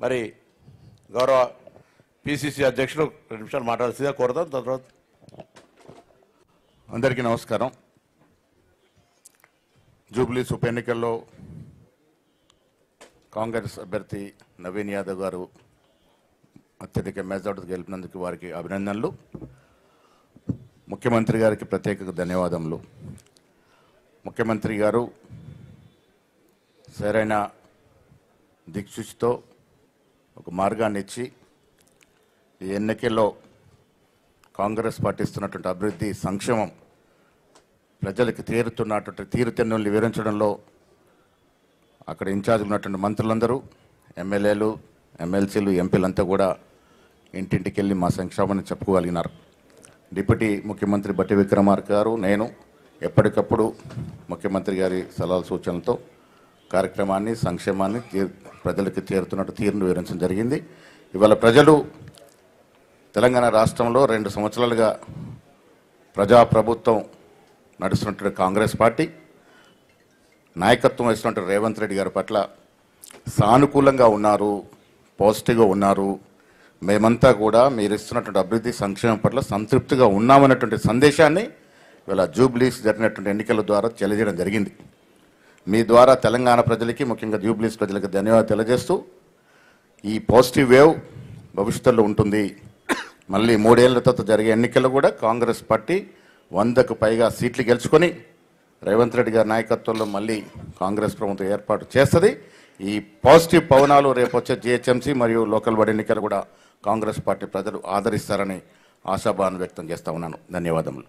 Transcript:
మరి గౌరవ పిసిసి అధ్యక్షులు 2 నిమిషాలు మాట్లాడాల్సిందిగా కోరుతాం. తర్వాత అందరికీ నమస్కారం. జూబ్లీస్ ఉప ఎన్నికల్లో కాంగ్రెస్ అభ్యర్థి నవీన్ యాదవ్ గారు అత్యధిక మెజార్టీతో గెలిపినందుకు వారికి అభినందనలు. ముఖ్యమంత్రి గారికి ప్రత్యేక ధన్యవాదములు. ముఖ్యమంత్రి గారు సరైన దిక్సూచితో ఒక మార్గాన్ని ఇచ్చి ఈ ఎన్నికల్లో కాంగ్రెస్ పార్టీ ఇస్తున్నటువంటి అభివృద్ధి సంక్షేమం ప్రజలకు తీరుతున్నటువంటి తీరుతెన్నుల్ని వివరించడంలో అక్కడ ఇన్ఛార్జ్ ఉన్నటువంటి మంత్రులందరూ, ఎమ్మెల్యేలు, ఎమ్మెల్సీలు, ఎంపీలంతా కూడా ఇంటింటికి వెళ్ళి మా సంక్షేమాన్ని చెప్పుకోగలిగినారు. డిప్యూటీ ముఖ్యమంత్రి బట్టి విక్రమార్క గారు, నేను ఎప్పటికప్పుడు ముఖ్యమంత్రి గారి సలహా సూచనలతో కార్యక్రమాన్ని, సంక్షేమాన్ని ప్రజలకు తీరుతున్నట్టు తీరును వివరించడం జరిగింది. ఇవాళ ప్రజలు తెలంగాణ రాష్ట్రంలో 2 సంవత్సరాలుగా ప్రజాప్రభుత్వం నడుస్తున్నటువంటి కాంగ్రెస్ పార్టీ నాయకత్వం వహిస్తున్నటువంటి రేవంత్ రెడ్డి గారి పట్ల సానుకూలంగా ఉన్నారు, పాజిటివ్గా ఉన్నారు. మేమంతా కూడా మీరు ఇస్తున్నటువంటి అభివృద్ధి సంక్షేమం పట్ల సంతృప్తిగా ఉన్నామన్నటువంటి సందేశాన్ని ఇవాళ జూబ్లీస్ జరిగినటువంటి ఎన్నికల ద్వారా తెలియజేయడం జరిగింది. మీ ద్వారా తెలంగాణ ప్రజలకి, ముఖ్యంగా జూబ్లీస్ ప్రజలకు ధన్యవాదాలు తెలియజేస్తూ ఈ పాజిటివ్ వేవ్ భవిష్యత్తులో ఉంటుంది. మళ్ళీ 3 ఏళ్ల తర్వాత జరిగే ఎన్నికల్లో కూడా కాంగ్రెస్ పార్టీ 100కు పైగా సీట్లు గెలుచుకొని రేవంత్ రెడ్డి గారి నాయకత్వంలో మళ్ళీ కాంగ్రెస్ ప్రభుత్వం ఏర్పాటు చేస్తుంది. ఈ పాజిటివ్ పవనాలు రేపు వచ్చే జిహెచ్ఎంసీ మరియు లోకల్ బాడీ ఎన్నికలు కూడా కాంగ్రెస్ పార్టీ ప్రజలు ఆదరిస్తారని ఆశాభావాన్ని వ్యక్తం చేస్తా ఉన్నాను. ధన్యవాదములు.